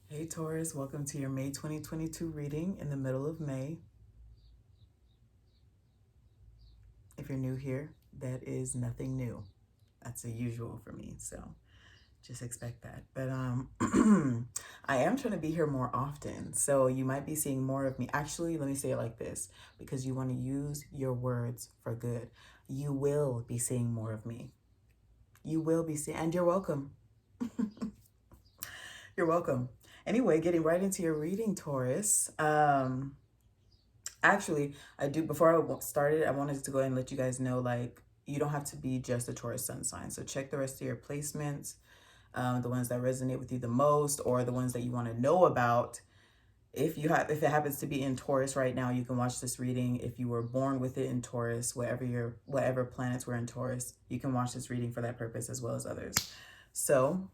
Hey Taurus, welcome to your May 2022 reading in the middle of May. If you're new here, that is nothing new. That's a usual for me, so just expect that. But I am trying to be here more often, so you might be seeing more of me. Actually, let me say it like this, because you want to use your words for good. You will be seeing more of me. You will be seeing, and you're welcome. You're welcome. Anyway, getting right into your reading, Taurus. Actually, I do. Before I started, I wanted to go ahead and let you guys know, like, you don't have to be just a Taurus sun sign. So check the rest of your placements, the ones that resonate with you the most, or the ones that you want to know about. If it happens to be in Taurus right now, you can watch this reading. If you were born with it in Taurus, whatever planets were in Taurus, you can watch this reading for that purpose as well as others. So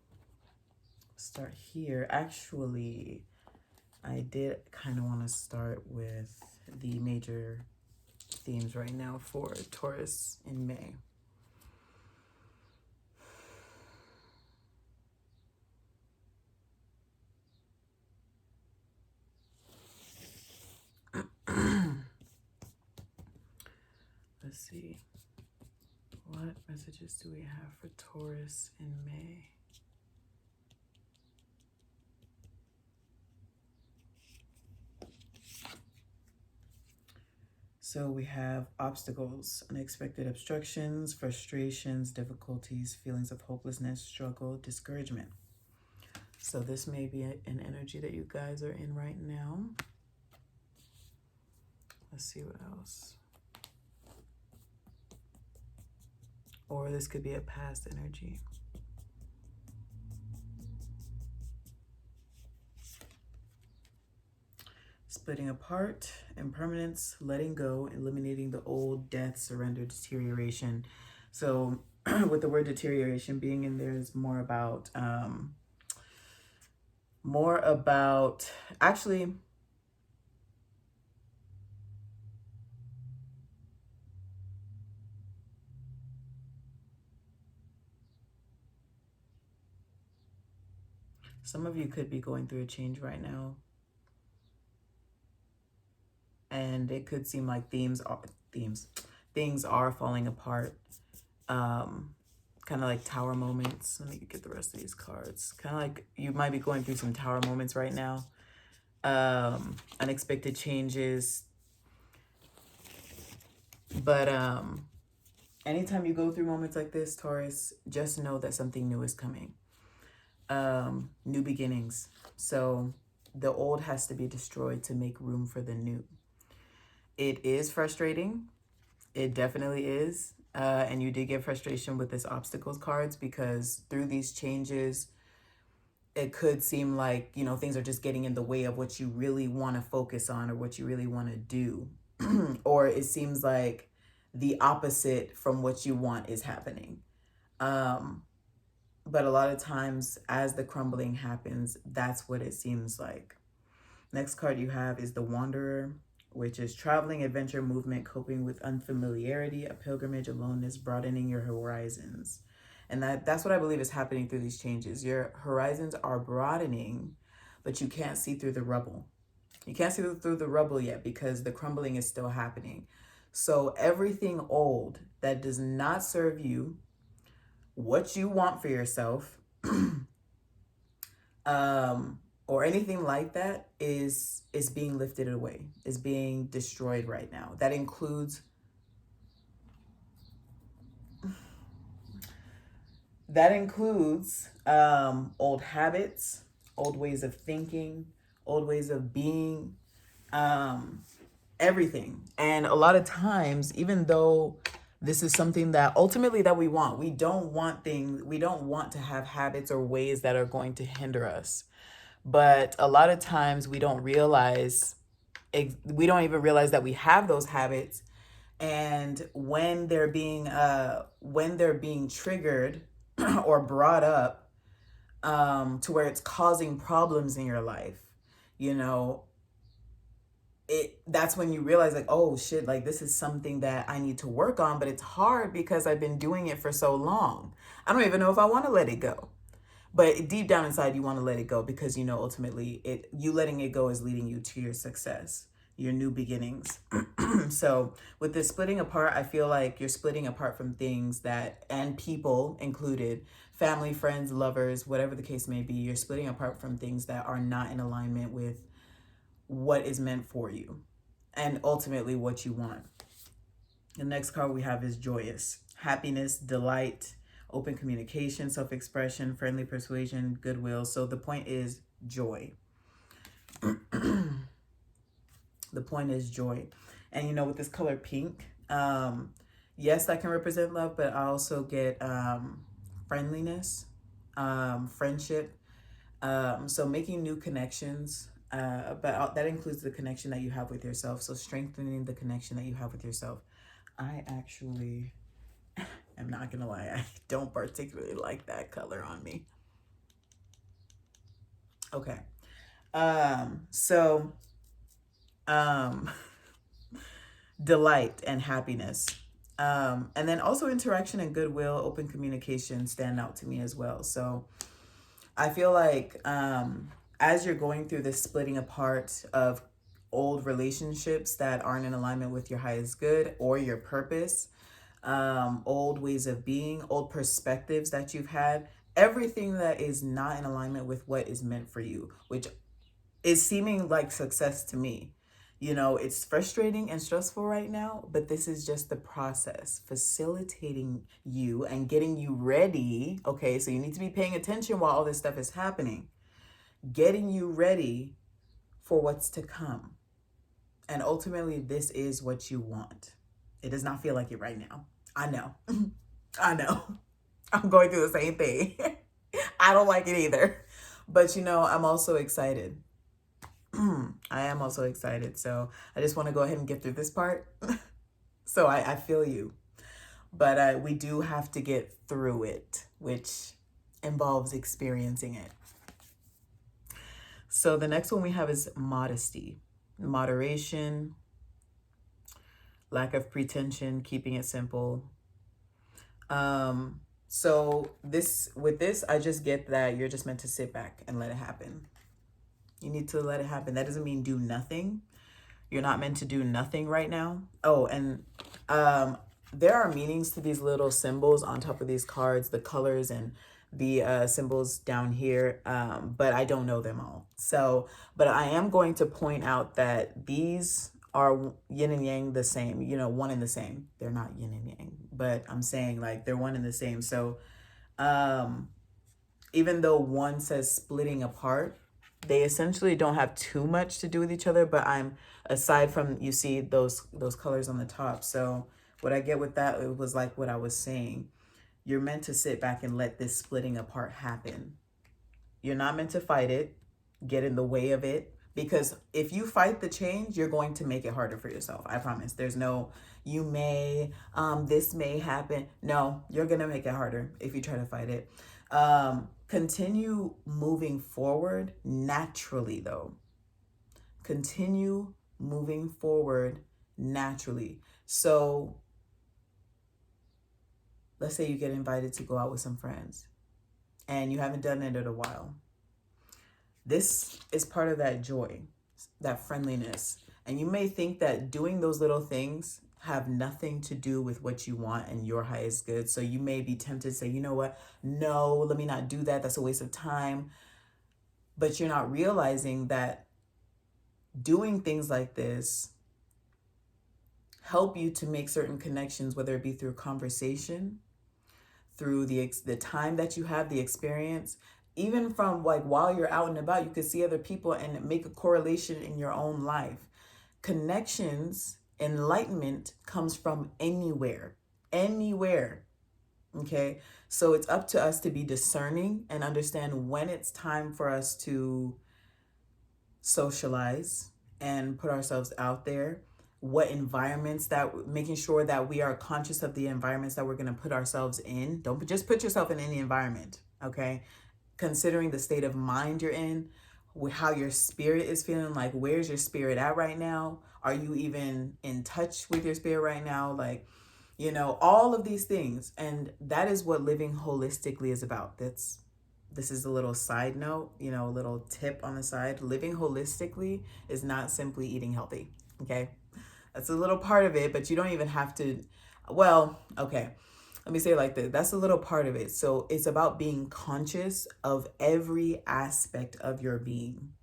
start here. Actually, I did kind of want to start with the major themes right now for Taurus in May. Let's see. What messages do we have for Taurus in May? So we have obstacles, unexpected obstructions, frustrations, difficulties, feelings of hopelessness, struggle, discouragement. So this may be an energy that you guys are in right now. Let's see what else. Or this could be a past energy. Splitting apart, impermanence, letting go, eliminating the old, death, surrender, deterioration. So with the word deterioration being in there is more about actually, some of you could be going through a change right now. And it could seem like things are falling apart. Kind of like tower moments. Let me get the rest of these cards. Kind of like you might be going through some tower moments right now. Unexpected changes. But anytime you go through moments like this, Taurus, just know that something new is coming. New beginnings. So the old has to be destroyed to make room for the new. It is frustrating. It definitely is. And you did get frustration with this obstacles cards because through these changes, it could seem like, things are just getting in the way of what you really want to focus on or what you really want to do. Or it seems like the opposite from what you want is happening. But a lot of times as the crumbling happens, that's what it seems like. Next card you have is the Wanderer, which is traveling, adventure, movement, coping with unfamiliarity, a pilgrimage, aloneness, broadening your horizons. And that's what I believe is happening through these changes. Your horizons are broadening, but you can't see through the rubble. You can't see through the rubble yet because the crumbling is still happening. So everything old that does not serve you, what you want for yourself, or anything like that is being lifted away, is being destroyed right now. That includes old habits, old ways of thinking, old ways of being, everything. And a lot of times, even though this is something that ultimately that we don't want to have habits or ways that are going to hinder us. But a lot of times we don't even realize that we have those habits. And when they're being triggered or brought up to where it's causing problems in your life, that's when you realize, like, oh shit, like this is something that I need to work on, but it's hard because I've been doing it for so long. I don't even know if I want to let it go. But deep down inside, you want to let it go because you know ultimately you letting it go is leading you to your success, your new beginnings. So with this splitting apart, I feel like you're splitting apart from things that, and people included, family, friends, lovers, whatever the case may be, you're splitting apart from things that are not in alignment with what is meant for you and ultimately what you want. The next card we have is joyous, happiness, delight, open communication, self-expression, friendly persuasion, goodwill. So the point is joy. The point is joy. And you know, with this color pink, yes, that can represent love, but I also get friendliness, friendship. So making new connections, but that includes the connection that you have with yourself. So strengthening the connection that you have with yourself. I actually am not gonna lie, I don't particularly like that color on me. Okay. So delight and happiness. And then also interaction and goodwill, open communication stand out to me as well. So I feel like as you're going through this splitting apart of old relationships that aren't in alignment with your highest good or your purpose, old ways of being, old perspectives that you've had, everything that is not in alignment with what is meant for you, which is seeming like success to me. You know, it's frustrating and stressful right now, but this is just the process facilitating you and getting you ready. Okay, so you need to be paying attention while all this stuff is happening, getting you ready for what's to come. And ultimately, this is what you want. It does not feel like it right now. I know. I know. I'm going through the same thing. I don't like it either. But you know, I'm also excited. I am also excited. So I just want to go ahead and get through this part. So I feel you. But we do have to get through it, which involves experiencing it. So the next one we have is modesty, moderation, lack of pretension, keeping it simple. So with this, I just get that you're just meant to sit back and let it happen. You need to let it happen. That doesn't mean do nothing. You're not meant to do nothing right now. Oh, and there are meanings to these little symbols on top of these cards, the colors and the symbols down here, but I don't know them all. So, but I am going to point out that these are yin and yang the same, you know, one and the same. They're not yin and yang, but I'm saying like they're one and the same. So even though one says splitting apart, they essentially don't have too much to do with each other, but I'm aside from, you see those colors on the top. So what I get with that, it was like what I was saying. You're meant to sit back and let this splitting apart happen. You're not meant to fight it, get in the way of it, because if you fight the change, you're going to make it harder for yourself. I promise. There's no, you may, this may happen. No, you're going to make it harder if you try to fight it. Continue moving forward naturally, though. Continue moving forward naturally. So let's say you get invited to go out with some friends and you haven't done it in a while. This is part of that joy, that friendliness. And you may think that doing those little things have nothing to do with what you want and your highest good. So you may be tempted to say, you know what? No, let me not do that. That's a waste of time. But you're not realizing that doing things like this help you to make certain connections, whether it be through conversation, through the time that you have, the experience, even from like while you're out and about, you could see other people and make a correlation in your own life. Connections, enlightenment comes from anywhere. Okay, so it's up to us to be discerning and understand when it's time for us to socialize and put ourselves out there, what environments, that making sure that we are conscious of the environments that we're going to put ourselves in. Don't just put yourself in any environment. Okay, considering the state of mind you're in, how your spirit is feeling, like where's your spirit at right now? Are you even in touch with your spirit right now? Like, you know, all of these things. And that is what living holistically is about. That's this is a little side note, you know, a little tip on the side. Living holistically is not simply eating healthy. Okay. That's a little part of it, but you don't even have to. Well, okay. Let me say it like this. That's a little part of it. So it's about being conscious of every aspect of your being,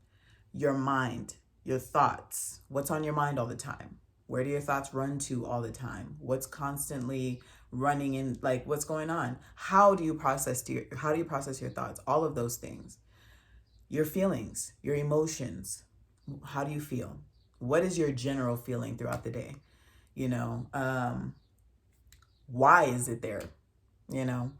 your mind, your thoughts, what's on your mind all the time. Where do your thoughts run to all the time? What's constantly running in, like what's going on? How do you process your thoughts? All of those things. Your feelings, your emotions. How do you feel? What is your general feeling throughout the day? You know, why is it there? You know,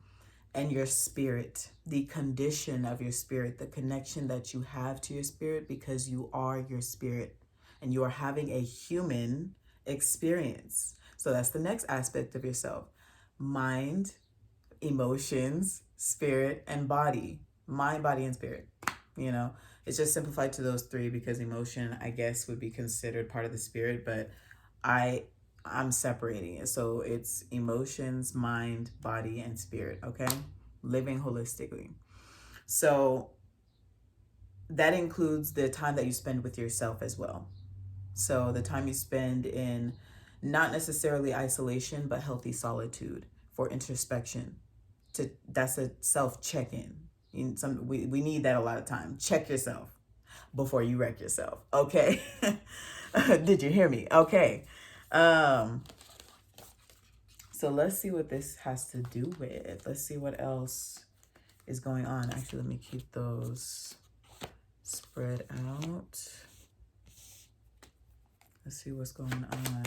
and your spirit, the condition of your spirit, the connection that you have to your spirit, because you are your spirit and you are having a human experience. So that's the next aspect of yourself: mind, emotions, spirit, and body. Mind, body, and spirit. You know, it's just simplified to those three because emotion, I guess, would be considered part of the spirit, but I'm separating it. So it's emotions, mind, body, and spirit, okay? Living holistically. So that includes the time that you spend with yourself as well. So the time you spend in not necessarily isolation, but healthy solitude for introspection. That's a self check-in. We need that a lot of time. Check yourself before you wreck yourself. Okay. Did you hear me? Okay. So let's see what this has to do with. Let's see what else is going on. Actually, let me keep those spread out. Let's see what's going on.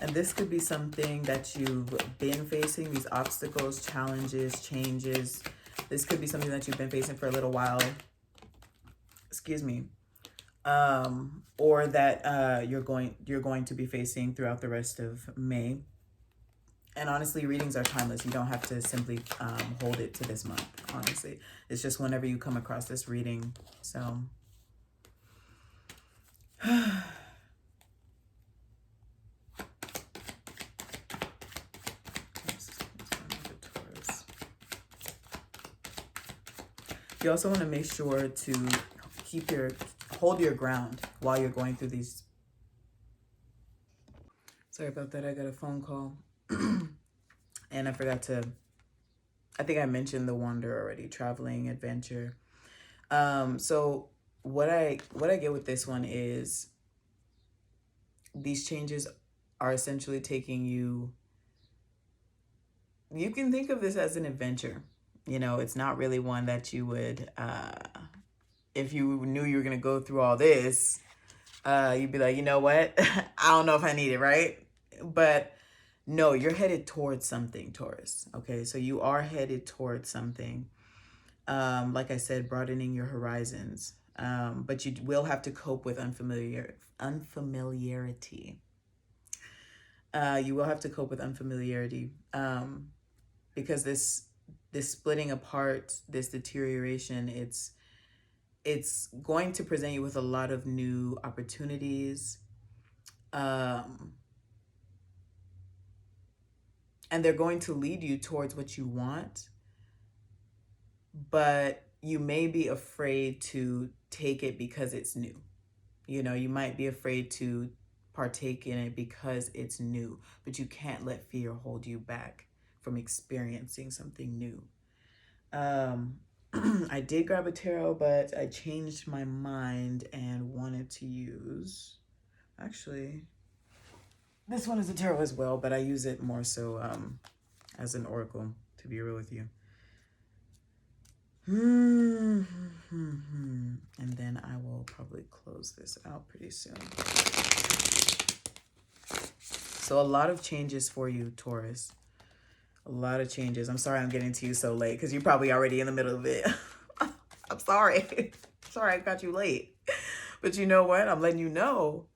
And this could be something that you've been facing, these obstacles, challenges, changes. This could be something that you've been facing for a little while. Excuse me. Or that you're going to be facing throughout the rest of May. And honestly, readings are timeless. You don't have to simply hold it to this month, honestly. It's just whenever you come across this reading. So, you also want to make sure to hold your ground while you're going through these. Sorry about that. I got a phone call. And I think I mentioned the wander already, traveling, adventure. So what I get with this one is these changes are essentially taking you can think of this as an adventure. You know, it's not really one that you would, if you knew you were going to go through all this, you'd be like, you know what? I don't know if I need it, right? But no, you're headed towards something, Taurus. Okay, so you are headed towards something. Like I said, broadening your horizons. But you will have to cope with unfamiliarity. You will have to cope with unfamiliarity. Because this splitting apart, this deterioration, it's going to present you with a lot of new opportunities. And they're going to lead you towards what you want, but you may be afraid to take it because it's new. You know, you might be afraid to partake in it because it's new, but you can't let fear hold you back from experiencing something new. I did grab a tarot, but I changed my mind and wanted to use, actually, this one is a tarot as well, but I use it more so as an oracle, to be real with you. And then I will probably close this out pretty soon. So a lot of changes for you, Taurus. A lot of changes. I'm sorry I'm getting to you so late because you're probably already in the middle of it. I'm sorry. Sorry I got you late. But you know what? I'm letting you know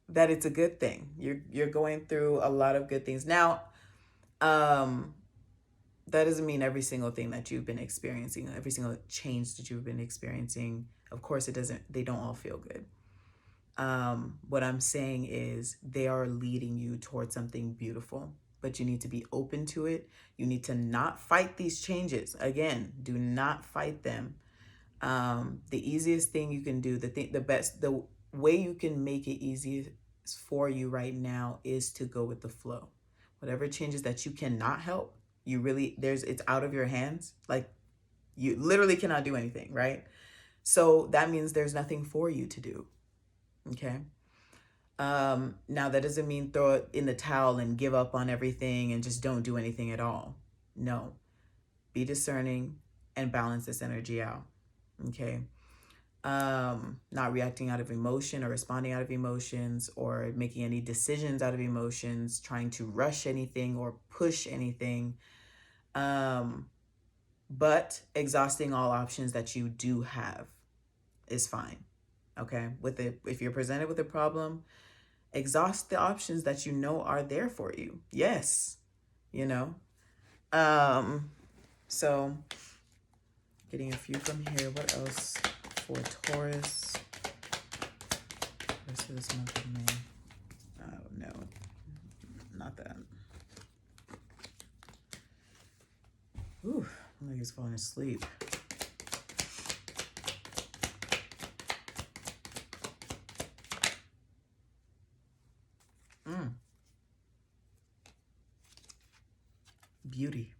that it's a good thing. You're going through a lot of good things. Now, that doesn't mean every single thing that you've been experiencing, every single change that you've been experiencing, of course they don't all feel good. What I'm saying is they are leading you towards something beautiful. but you need to be open to it. You need to not fight these changes. Again, do not fight them. The easiest thing you can do, the way you can make it easiest for you right now is to go with the flow. Whatever changes that you cannot help, it's out of your hands. Like, you literally cannot do anything, right? So that means there's nothing for you to do. Okay. Now that doesn't mean throw it in the towel and give up on everything and just don't do anything at all. No, be discerning and balance this energy out. Okay. Not reacting out of emotion or responding out of emotions or making any decisions out of emotions, trying to rush anything or push anything. But exhausting all options that you do have is fine. Okay. If you're presented with a problem, exhaust the options that you know are there for you. Yes. So getting a few from here. What else for Taurus? Rest of this month of May. Oh no, not that. Ooh, I'm like he's falling asleep. Beauty.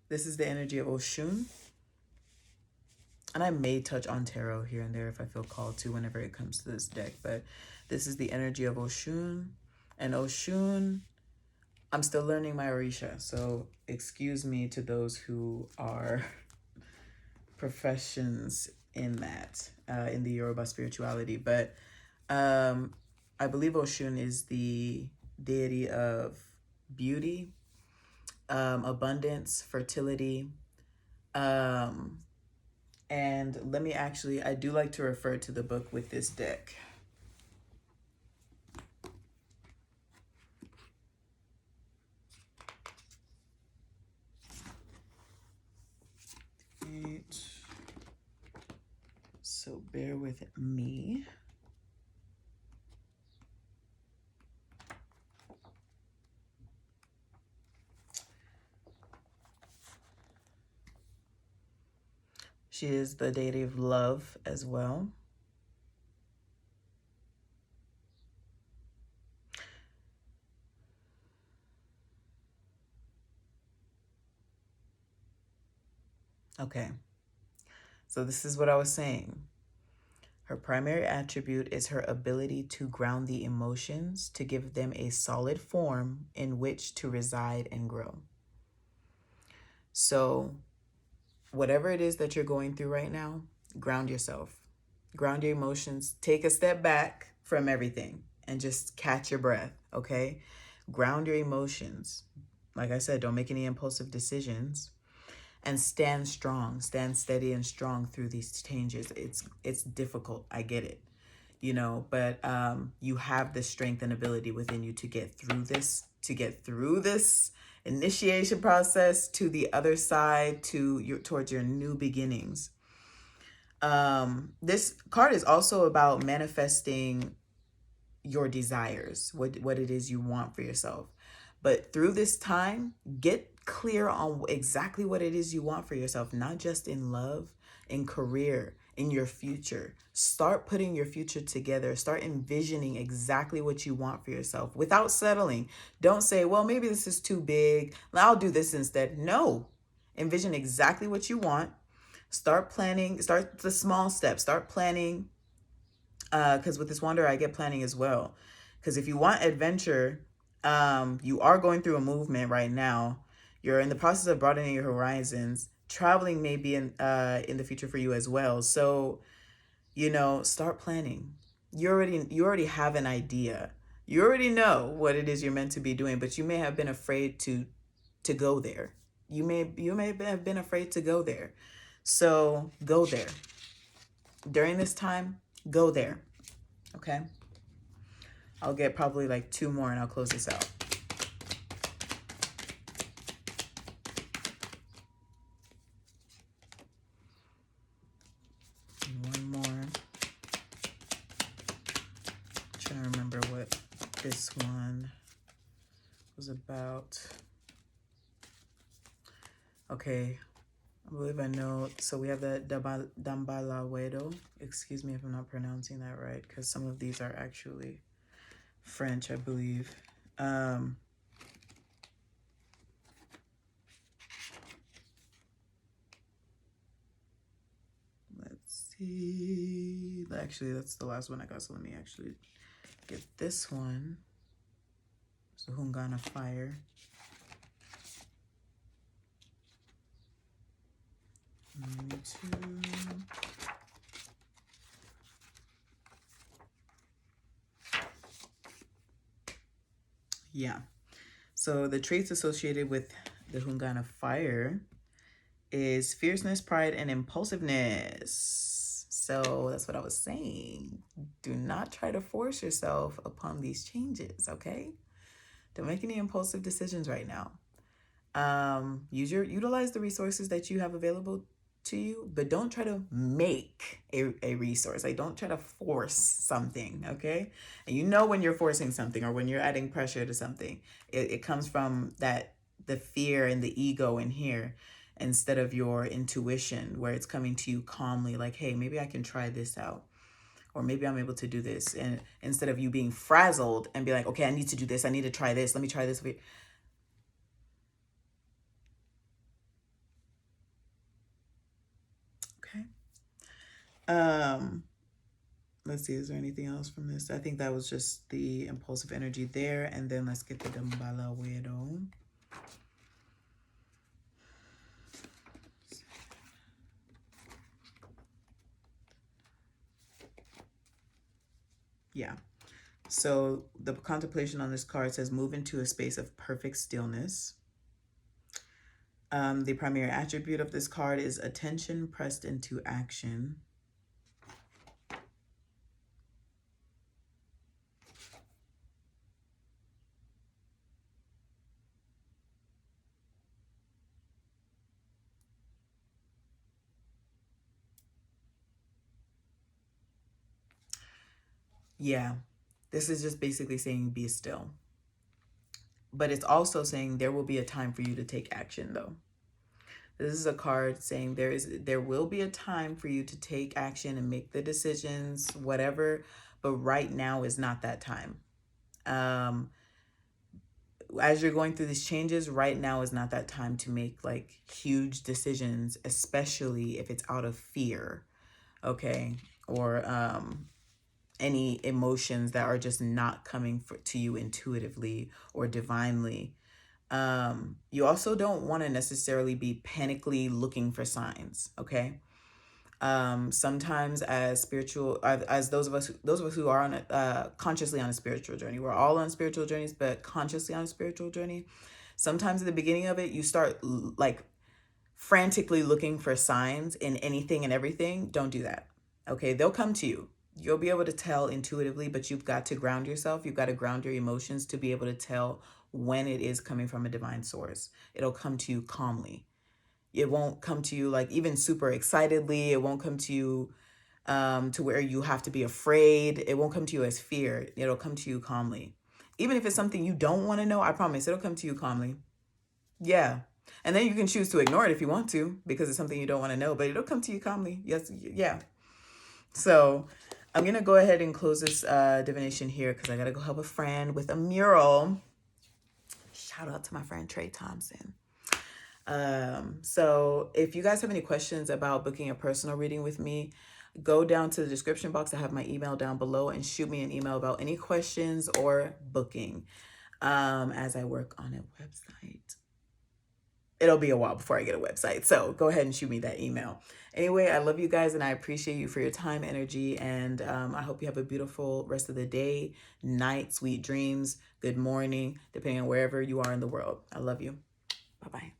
This is the energy of Oshun. And I may touch on tarot here and there if I feel called to whenever it comes to this deck. But this is the energy of Oshun. And Oshun, I'm still learning my Orisha. So excuse me to those who are professions in that, in the Yoruba spirituality. But I believe Oshun is the deity of beauty, abundance, fertility. And I do like to refer to the book with this deck. So bear with me. She is the deity of love as well. Okay. So this is what I was saying. Her primary attribute is her ability to ground the emotions, to give them a solid form in which to reside and grow. So whatever it is that you're going through right now, ground yourself. Ground your emotions. Take a step back from everything and just catch your breath, okay? Ground your emotions. Like I said, don't make any impulsive decisions. And stand strong, stand steady and strong through these changes. It's difficult, I get it, but you have the strength and ability within you to get through this initiation process to the other side, towards your new beginnings. This card is also about manifesting your desires, what it is you want for yourself. But through this time, get clear on exactly what it is you want for yourself, not just in love, in career, in your future. Start putting your future together. Start envisioning exactly what you want for yourself without settling. Don't say, well, maybe this is too big, I'll do this instead. No, envision exactly what you want. Start planning, start the small steps, start planning. Because with this wanderer, I get planning as well. Because if you want adventure, you are going through a movement right now. You're in the process of broadening your horizons. Traveling may be in the future for you as well. So, start planning. You already have an idea. You already know what it is you're meant to be doing, but you may have been afraid to go there. You may have been afraid to go there. So go there. During this time, go there. Okay? I'll get probably like 2 more and I'll close this out. And one more. I'm trying to remember what this one was about. Okay, I believe I know. So we have the Dambalawedo. Excuse me if I'm not pronouncing that right, because some of these are actually French, I believe. Let's see. Actually, that's the last one I got. So let me actually get this one. So Hungana Fire. Yeah. So the traits associated with the Hungana Fire is fierceness, pride, and impulsiveness. So that's what I was saying. Do not try to force yourself upon these changes, okay? Don't make any impulsive decisions right now. Utilize the resources that you have available to you, but don't try to make a resource. Like, don't try to force something, okay? And you know when you're forcing something or when you're adding pressure to something, it comes from the fear and the ego in here instead of your intuition, where it's coming to you calmly, like, hey, maybe I can try this out. Or maybe I'm able to do this. And instead of you being frazzled and be like, okay, I need to do this. I need to try this. Let me try this. Okay. Let's see, is there anything else from this? I think that was just the impulsive energy there. And then let's get the Dambala Wedo. Yeah. So the contemplation on this card says move into a space of perfect stillness. The primary attribute of this card is attention pressed into action. Yeah, this is just basically saying be still. But it's also saying there will be a time for you to take action, though. This is a card saying there will be a time for you to take action and make the decisions, whatever, but right now is not that time. As you're going through these changes, right now is not that time to make like huge decisions, especially if it's out of fear, okay? Or any emotions that are just not coming to you intuitively or divinely. You also don't want to necessarily be panically looking for signs, okay? Sometimes as spiritual, as those of us who are on consciously on a spiritual journey, we're all on spiritual journeys, but consciously on a spiritual journey, sometimes at the beginning of it, you start like frantically looking for signs in anything and everything. Don't do that. Okay. They'll come to you. You'll be able to tell intuitively, but you've got to ground yourself. You've got to ground your emotions to be able to tell when it is coming from a divine source. It'll come to you calmly. It won't come to you like even super excitedly. It won't come to you to where you have to be afraid. It won't come to you as fear. It'll come to you calmly. Even if it's something you don't want to know, I promise it'll come to you calmly. Yeah. And then you can choose to ignore it if you want to, because it's something you don't want to know, but it'll come to you calmly. Yes. Yeah. So I'm going to go ahead and close this divination here because I got to go help a friend with a mural. Shout out to my friend Trey Thompson. So if you guys have any questions about booking a personal reading with me, go down to the description box. I have my email down below and shoot me an email about any questions or booking as I work on a website. It'll be a while before I get a website. So go ahead and shoot me that email. Anyway, I love you guys and I appreciate you for your time, energy, and I hope you have a beautiful rest of the day, night, sweet dreams, good morning, depending on wherever you are in the world. I love you. Bye-bye.